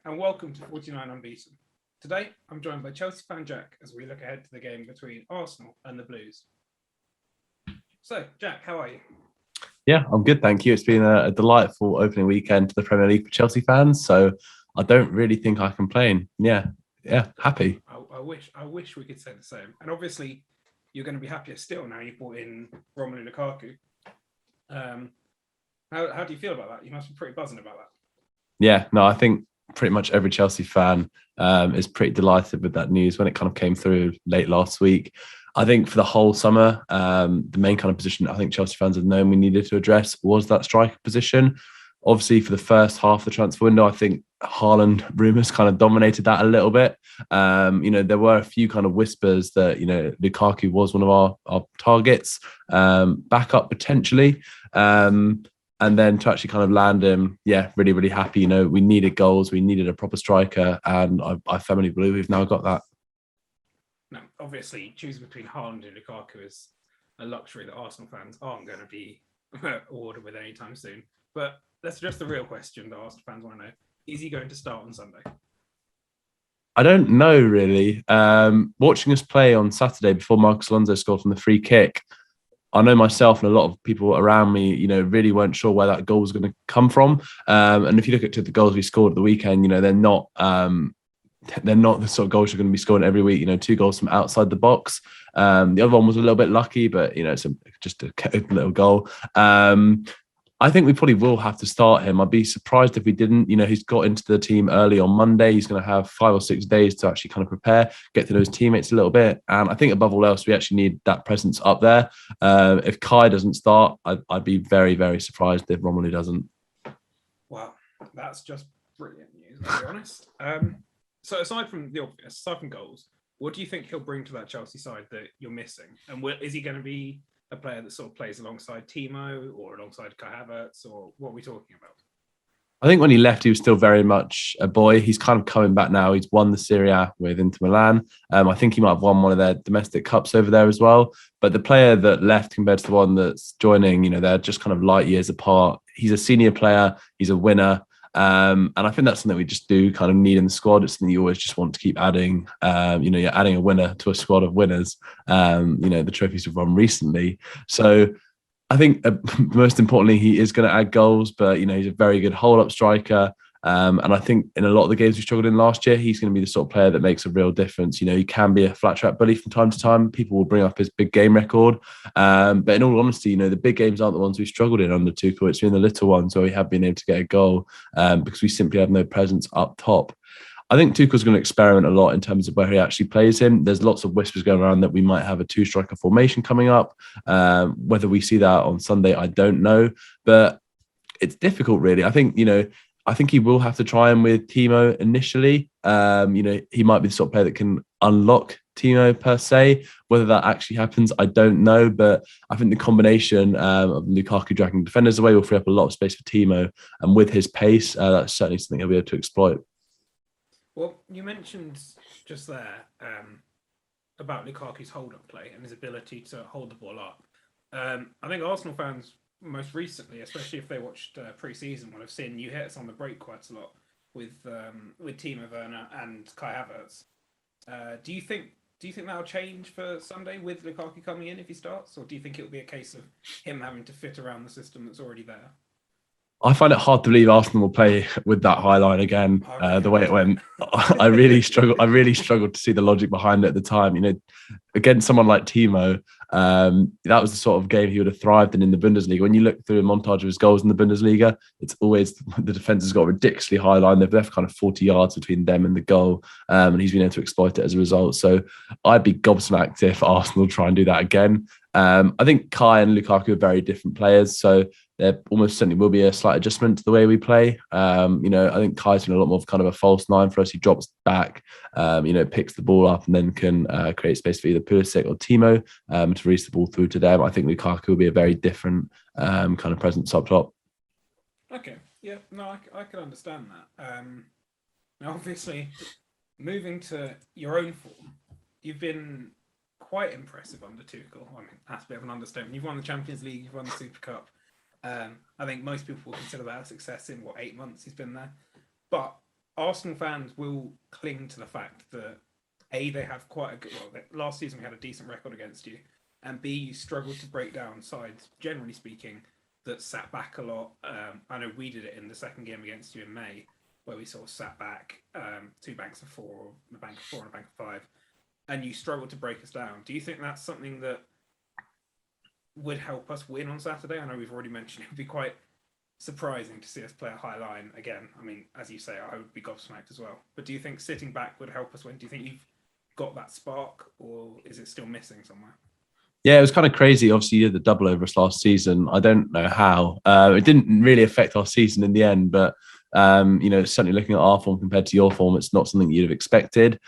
and welcome to 49 Unbeaten. Today, I'm joined by Chelsea fan Jack as we look ahead to the game between Arsenal and the Blues. So, Jack, how are you? Yeah, I'm good, thank you. It's been a delightful opening weekend to the Premier League for Chelsea fans, so I don't really think I complain. Yeah, happy. I wish we could say the same. And obviously, you're going to be happier still now you've brought in Romelu Lukaku. How do you feel about that? You must be pretty buzzing about that. Yeah, no, I think pretty much every Chelsea fan is pretty delighted with that news when it kind of came through late last week. I think for the whole summer, the main kind of position I think Chelsea fans have known we needed to address was that striker position. Obviously, for the first half of the transfer window, I think Haaland rumours kind of dominated that a little bit. There were a few kind of whispers that, Lukaku was one of our targets, backup potentially. And then to actually kind of land him, really, really happy. We needed goals, we needed a proper striker, and I firmly believe we've now got that. Now, obviously, choosing between Haaland and Lukaku is a luxury that Arsenal fans aren't going to be awarded with anytime soon. But let's address the real question that Arsenal fans want to know. Is he going to start on Sunday? I don't know, really. Watching us play on Saturday before Marcos Alonso scored from the free kick, I know myself and a lot of people around me, really weren't sure where that goal was going to come from. And if you look at the goals we scored at the weekend, they're not the sort of goals you're going to be scoring every week. 2 goals from outside the box. The other one was a little bit lucky, but it's just a little goal. I think we probably will have to start him. I'd be surprised if we didn't. He's got into the team early on Monday. He's going to have 5 or 6 days to actually kind of prepare, get to know his teammates a little bit. And I think above all else, we actually need that presence up there. If Kai doesn't start, I'd be very, very surprised if Romelu doesn't. Wow, that's just brilliant news, to be honest. So aside from the obvious, aside from goals, what do you think he'll bring to that Chelsea side that you're missing? And is he going to be a player that sort of plays alongside Timo or alongside Kai Havertz, or what are we talking about? I think when he left, he was still very much a boy. He's kind of coming back now. He's won the Serie A with Inter Milan. I think he might have won one of their domestic cups over there as well. But the player that left compared to the one that's joining, they're just kind of light years apart. He's a senior player. He's a winner. And I think that's something we just do kind of need in the squad. It's something you always just want to keep adding. You're adding a winner to a squad of winners. The trophies we've won recently. So I think most importantly, he is going to add goals, but he's a very good hold-up striker. And I think in a lot of the games we struggled in last year, he's going to be the sort of player that makes a real difference. He can be a flat track bully from time to time. People will bring up his big game record. But in all honesty, the big games aren't the ones we struggled in under Tuchel. It's been the little ones where we have been able to get a goal because we simply have no presence up top. I think Tuchel's going to experiment a lot in terms of where he actually plays him. There's lots of whispers going around that we might have a 2-striker formation coming up. Whether we see that on Sunday, I don't know. But it's difficult, really. I think he will have to try him with Timo initially. He might be the sort of player that can unlock Timo per se. Whether that actually happens, I don't know. But I think the combination of Lukaku dragging defenders away will free up a lot of space for Timo. And with his pace, that's certainly something he'll be able to exploit. Well, you mentioned just there about Lukaku's hold-up play and his ability to hold the ball up. I think Arsenal fans most recently, especially if they watched pre-season, will have seen you hit us on the break quite a lot with Timo Werner and Kai Havertz. Do you think that'll change for Sunday with Lukaku coming in if he starts, or do you think it'll be a case of him having to fit around the system that's already there? I find it hard to believe Arsenal will play with that high line again. The way it went, I really struggled to see the logic behind it at the time. Against someone like Timo, that was the sort of game he would have thrived in the Bundesliga. When you look through a montage of his goals in the Bundesliga, it's always the defence has got a ridiculously high line. They've left kind of 40 yards between them and the goal, and he's been able to exploit it as a result. So I'd be gobsmacked if Arsenal try and do that again. I think Kai and Lukaku are very different players, so there almost certainly will be a slight adjustment to the way we play. I think Kai's been a lot more of kind of a false 9 for us. He drops back, picks the ball up and then can create space for either Pulisic or Timo to release the ball through to them. I think Lukaku will be a very different kind of presence up top. Okay, yeah, no, I can understand that. Now, obviously, moving to your own form, you've been quite impressive under Tuchel. I mean, that's a bit of an understatement. You've won the Champions League, you've won the Super Cup. I think most people will consider that a success in 8 months he's been there. But Arsenal fans will cling to the fact that A, they have quite a good. Well, last season we had a decent record against you, and B, you struggled to break down sides, generally speaking, that sat back a lot. I know we did it in the second game against you in May, where we sort of sat back, two banks of four, a bank of four, and a bank of five, and you struggled to break us down. Do you think that's something that would help us win on Saturday? I know we've already mentioned it would be quite surprising to see us play a high line again. I mean, as you say, I would be gobsmacked as well. But do you think sitting back would help us win? Do you think you've got that spark, or is it still missing somewhere? Yeah, it was kind of crazy. Obviously, you did the double over us last season. I don't know how. It didn't really affect our season in the end, but certainly looking at our form compared to your form, it's not something you'd have expected.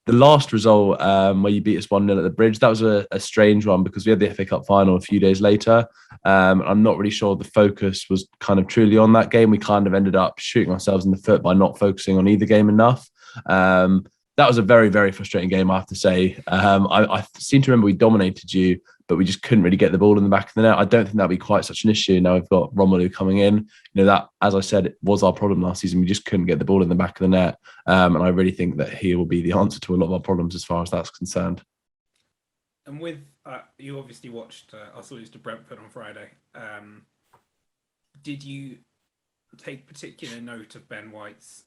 The last result where you beat us 1-0 at the Bridge, that was a strange one because we had the FA Cup final a few days later. I'm not really sure the focus was kind of truly on that game. We kind of ended up shooting ourselves in the foot by not focusing on either game enough. That was a very, very frustrating game, I have to say. I seem to remember we dominated you, but we just couldn't really get the ball in the back of the net. I don't think that'll be quite such an issue. Now we've got Romelu coming in. That, as I said, was our problem last season. We just couldn't get the ball in the back of the net. And I really think that he will be the answer to a lot of our problems as far as that's concerned. And with, you obviously watched us lose to Brentford on Friday. Did you take particular note of Ben White's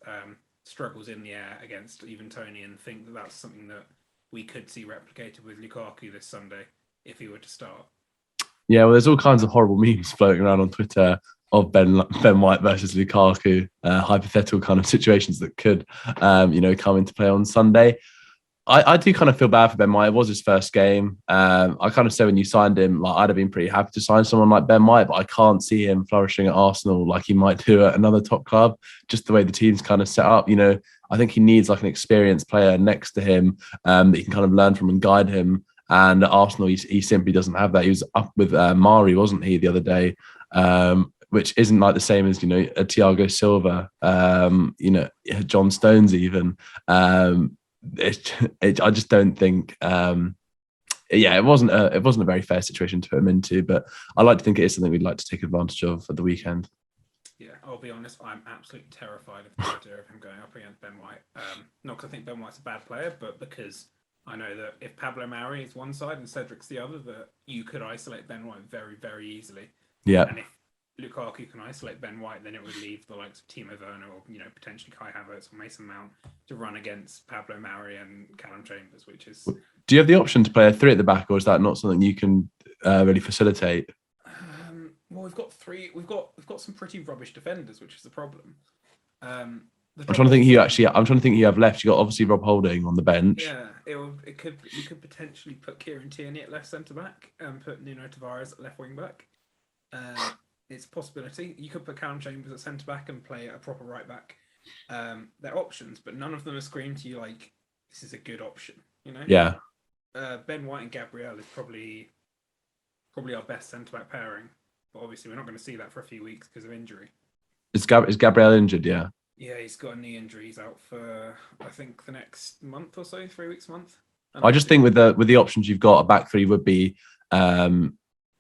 struggles in the air against even Tony, and think that that's something that we could see replicated with Lukaku this Sunday if he were to start? Yeah, well, there's all kinds of horrible memes floating around on Twitter of Ben White versus Lukaku, hypothetical kind of situations that could, come into play on Sunday. I do kind of feel bad for Ben White. It was his first game. I kind of said when you signed him, like I'd have been pretty happy to sign someone like Ben White, but I can't see him flourishing at Arsenal like he might do at another top club. Just the way the team's kind of set up, I think he needs like an experienced player next to him that he can kind of learn from and guide him. And at Arsenal, he simply doesn't have that. He was up with Mari, wasn't he, the other day? Which isn't like the same as a Thiago Silva, John Stones even. I just don't think. It wasn't a very fair situation to put him into, but I like to think it is something we'd like to take advantage of at the weekend. Yeah, I'll be honest, I'm absolutely terrified of the idea of him going up against Ben White. Not because I think Ben White's a bad player, but because I know that if Pablo Mari is one side and Cedric's the other, that you could isolate Ben White very, very easily. Yeah. And if Lukaku can isolate Ben White, then it would leave the likes of Timo Werner or potentially Kai Havertz or Mason Mount to run against Pablo Mari and Callum Chambers, which is. Do you have the option to play a three at the back, or is that not something you can really facilitate? Well, we've got three. We've got some pretty rubbish defenders, which is the problem. I'm trying to think who you have left. You got obviously Rob Holding on the bench. Yeah, you could potentially put Kieran Tierney at left centre back and put Nuno Tavares at left wing back. It's a possibility. You could put Callum Chambers at centre back and play a proper right back. They're options, but none of them are screaming to you like this is a good option. Yeah. Ben White and Gabriel is probably our best centre back pairing, but obviously we're not going to see that for a few weeks because of injury. Is Gabriel injured? Yeah. Yeah, he's got a knee injury. He's out for I think the next month or so, 3 weeks, month. I just think with the options you've got, a back three would be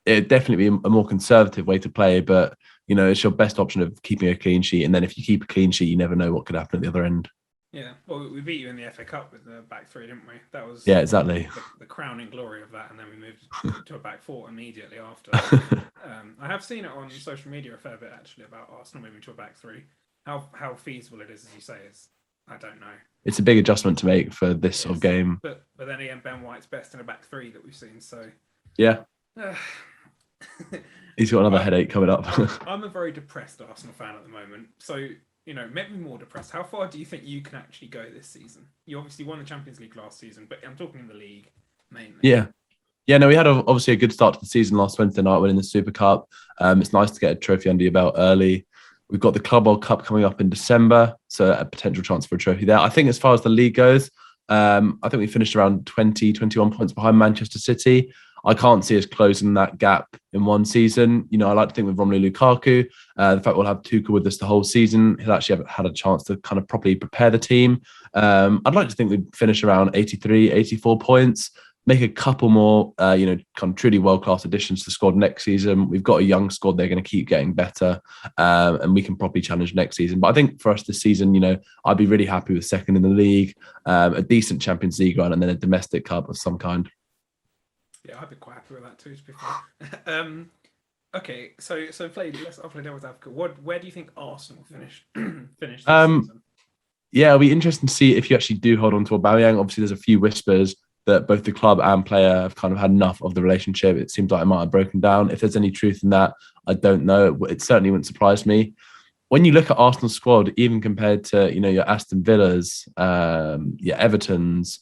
it'd definitely be a more conservative way to play, but it's your best option of keeping a clean sheet. And then if you keep a clean sheet, you never know what could happen at the other end. Yeah, well, we beat you in the FA Cup with the back three, didn't we? That was exactly the crowning glory of that, and then we moved to a back four immediately after. I have seen it on social media a fair bit actually about Arsenal moving to a back three. How feasible it is, as you say, is I don't know. It's a big adjustment to make for this sort of game. But then again, Ben White's best in a back three that we've seen. So yeah. He's got another headache coming up. I'm a very depressed Arsenal fan at the moment. So, make me more depressed. How far do you think you can actually go this season? You obviously won the Champions League last season, but I'm talking in the league mainly. Yeah. Yeah, no, we had obviously a good start to the season last Wednesday night winning the Super Cup. It's nice to get a trophy under your belt early. We've got the Club World Cup coming up in December, so a potential chance for a trophy there. I think as far as the league goes, I think we finished around 20, 21 points behind Manchester City. I can't see us closing that gap in one season. I like to think with Romelu Lukaku, the fact we'll have Tuchel with us the whole season, he'll actually have had a chance to kind of properly prepare the team. I'd like to think we'd finish around 83, 84 points. make a couple more, kind of truly world-class additions to the squad next season. We've got a young squad. They're going to keep getting better, and we can probably challenge next season. But I think for us this season, I'd be really happy with second in the league, a decent Champions League run, and then a domestic cup of some kind. Yeah, I'd be quite happy with that too, to be fair. Okay, so I'll play devil's advocate. Where do you think Arsenal finish this season? Yeah, it'll be interesting to see if you actually do hold on to Aubameyang. Obviously, there's a few whispers that both the club and player have kind of had enough of the relationship. It seems like it might have broken down. If there's any truth in that, I don't know. It certainly wouldn't surprise me. When you look at Arsenal's squad, even compared to your Aston Villas, your Everton's,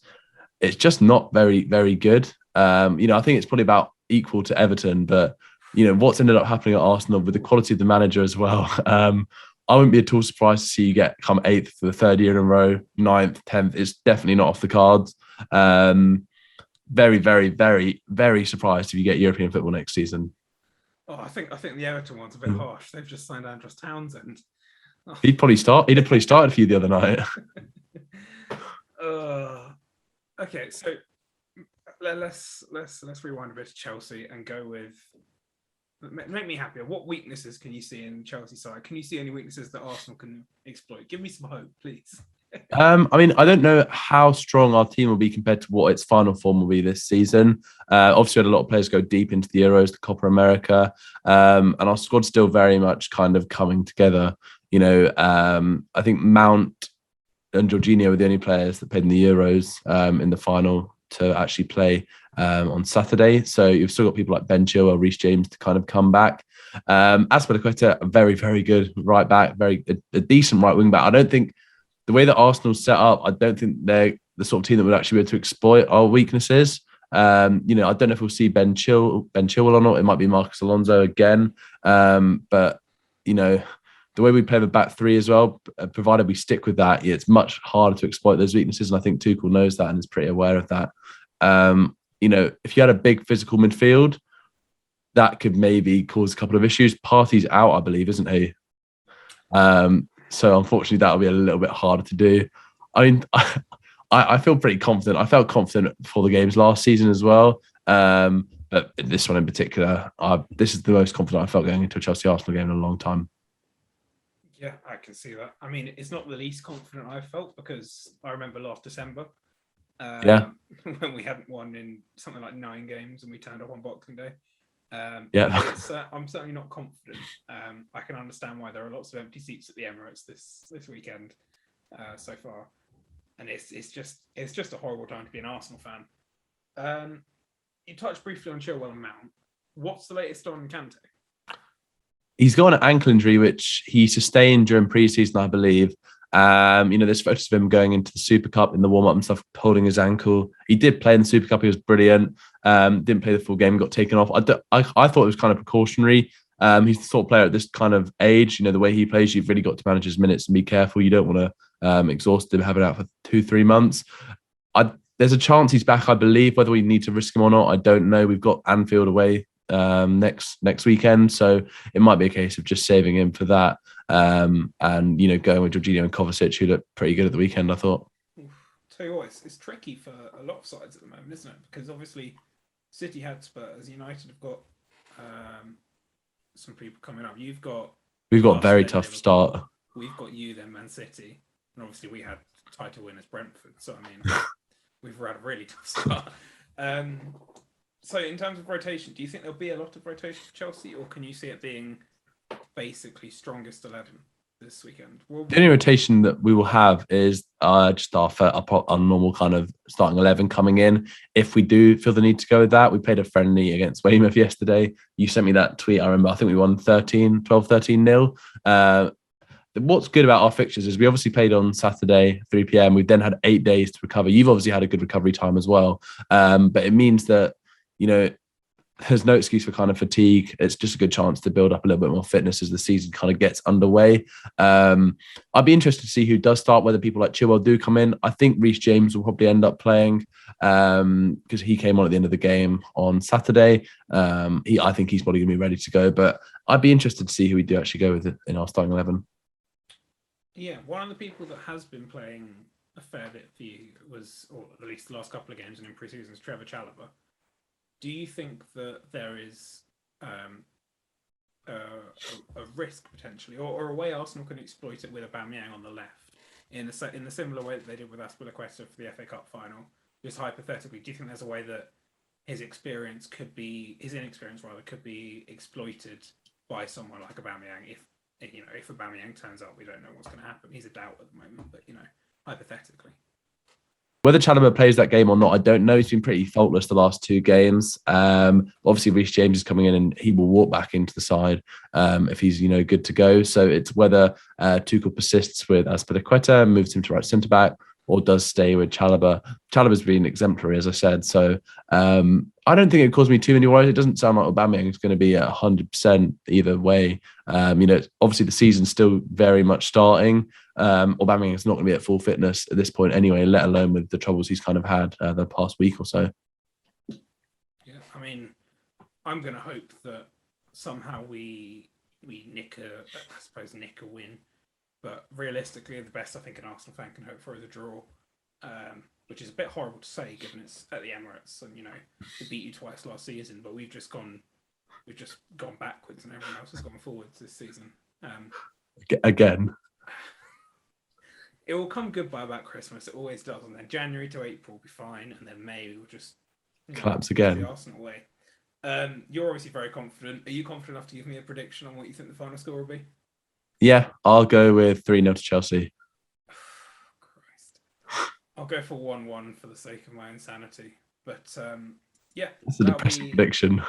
it's just not very, very good. I think it's probably about equal to Everton, but what's ended up happening at Arsenal with the quality of the manager as well. I wouldn't be at all surprised to see you come 8th for the third year in a row, 9th, 10th. It's definitely not off the cards. Very, very, very, very surprised if you get European football next season. Oh, I think the Everton one's a bit harsh. They've just signed Andros Townsend. Oh. He'd probably started for you the other night. Okay, so let's rewind a bit to Chelsea and go with. Make me happier. What weaknesses can you see in Chelsea side? Can you see any weaknesses that Arsenal can exploit? Give me some hope, please. I don't know how strong our team will be compared to what its final form will be this season. Obviously, we had a lot of players go deep into the Euros, the Copa America, and our squad's still very much kind of coming together. I think Mount and Jorginho were the only players that played in the Euros in the final to actually play on Saturday. So you've still got people like Ben Chilwell, Reece James to kind of come back. Azpilicueta, very, very good right back, a decent right wing back. I don't think the way that Arsenal's set up, I don't think they're the sort of team that would actually be able to exploit our weaknesses. I don't know if we'll see Ben Chilwell or not. It might be Marcus Alonso again. But the way we play the back three as well, provided we stick with that, it's much harder to exploit those weaknesses. And I think Tuchel knows that and is pretty aware of that. If you had a big physical midfield, that could maybe cause a couple of issues. Partey's out, I believe, isn't he? So unfortunately, that'll be a little bit harder to do. I mean, I feel pretty confident. I felt confident for the games last season as well. But this one in particular, this is the most confident I felt going into a Chelsea-Arsenal game in a long time. Yeah, I can see that. I mean, it's not the least confident I've felt because I remember last December when we hadn't won in something like 9 games and we turned up on Boxing Day. I'm certainly not confident. I can understand why there are lots of empty seats at the Emirates this weekend so far, and it's just a horrible time to be an Arsenal fan. You touched briefly on Chilwell and Mount. What's the latest on Kante? He's got an ankle injury, which he sustained during pre-season, I believe. There's photos of him going into the Super Cup in the warm-up and stuff, holding his ankle. He did play in the Super Cup. He was brilliant. Didn't play the full game, got taken off. I thought it was kind of precautionary. He's the sort of player at this kind of age, the way he plays, you've really got to manage his minutes and be careful. You don't want to exhaust him, have it out for 2-3 months. There's a chance he's back, I believe. Whether we need to risk him or not, I don't know. We've got Anfield away next weekend, so it might be a case of just saving him for that. And going with Jorginho and Kovacic, who looked pretty good at the weekend, I thought. Tell you what, it's tricky for a lot of sides at the moment, isn't it? Because obviously City had Spurs, United have got some people coming up. We've got a very tough start. We've got you, then Man City, and obviously we had title winners Brentford. So I mean, we've had a really tough start. So in terms of rotation, do you think there'll be a lot of rotation for Chelsea, or can you see it being basically strongest 11 this weekend? The only rotation that we will have is just our normal kind of starting 11 coming in. If we do feel the need to go with that, we played a friendly against Weymouth yesterday. You sent me that tweet. I remember, I think we won 13-0. What's good about our fixtures is we obviously played on Saturday, 3 p.m. We then had 8 days to recover. You've obviously had a good recovery time as well. But it means that, there's no excuse for kind of fatigue. It's just a good chance to build up a little bit more fitness as the season kind of gets underway. I'd be interested to see who does start, whether people like Chilwell do come in. I think Reece James will probably end up playing because he came on at the end of the game on Saturday. I think he's probably going to be ready to go, but I'd be interested to see who we do actually go with in our starting 11. Yeah, one of the people that has been playing a fair bit for you was, or at least the last couple of games and in pre-season, is Trevor Chalobah. Do you think that there is a risk potentially, or a way Arsenal can exploit it with Aubameyang on the left in the similar way that they did with Azpilicueta for the FA Cup final? Just hypothetically, do you think there's a way that his inexperience could be exploited by someone like Aubameyang? If Aubameyang turns up, we don't know what's going to happen. He's a doubt at the moment, but hypothetically. Whether Chalobah plays that game or not, I don't know. He's been pretty faultless the last 2 games. Obviously, Reece James is coming in and he will walk back into the side if he's good to go. So it's whether Tuchel persists with Azpilicueta and moves him to right centre back, or does stay with Chalobah. Chalobah's been exemplary, as I said. So I don't think it caused me too many worries. It doesn't sound like Aubameyang is going to be at 100% either way. Obviously the season's still very much starting. Aubameyang is not going to be at full fitness at this point anyway, let alone with the troubles he's kind of had the past week or so. Yeah, I mean, I'm going to hope that somehow we nick a win. But realistically, the best I think an Arsenal fan can hope for is a draw, which is a bit horrible to say given it's at the Emirates and we beat you twice last season, but we've just gone backwards and everyone else has gone forwards this season. Again. It will come good by about Christmas. It always does, and then January to April will be fine, and then May will just collapse again. The Arsenal way. You're obviously very confident. Are you confident enough to give me a prediction on what you think the final score will be? Yeah, I'll go with 3-0 to Chelsea. Christ. I'll go for 1-1 for the sake of my insanity. But yeah. That's a depressing prediction.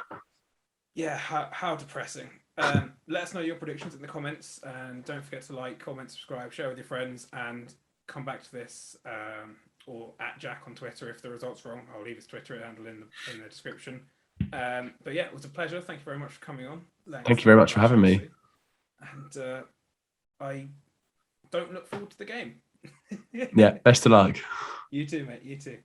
Yeah, how depressing. Let us know your predictions in the comments, and don't forget to like, comment, subscribe, share with your friends, and come back to this or at Jack on Twitter if the result's wrong. I'll leave his Twitter handle in the description. But yeah, it was a pleasure. Thank you very much for coming on. Thank you very much for having me. And I don't look forward to the game. Yeah, best of luck. You too, mate. You too.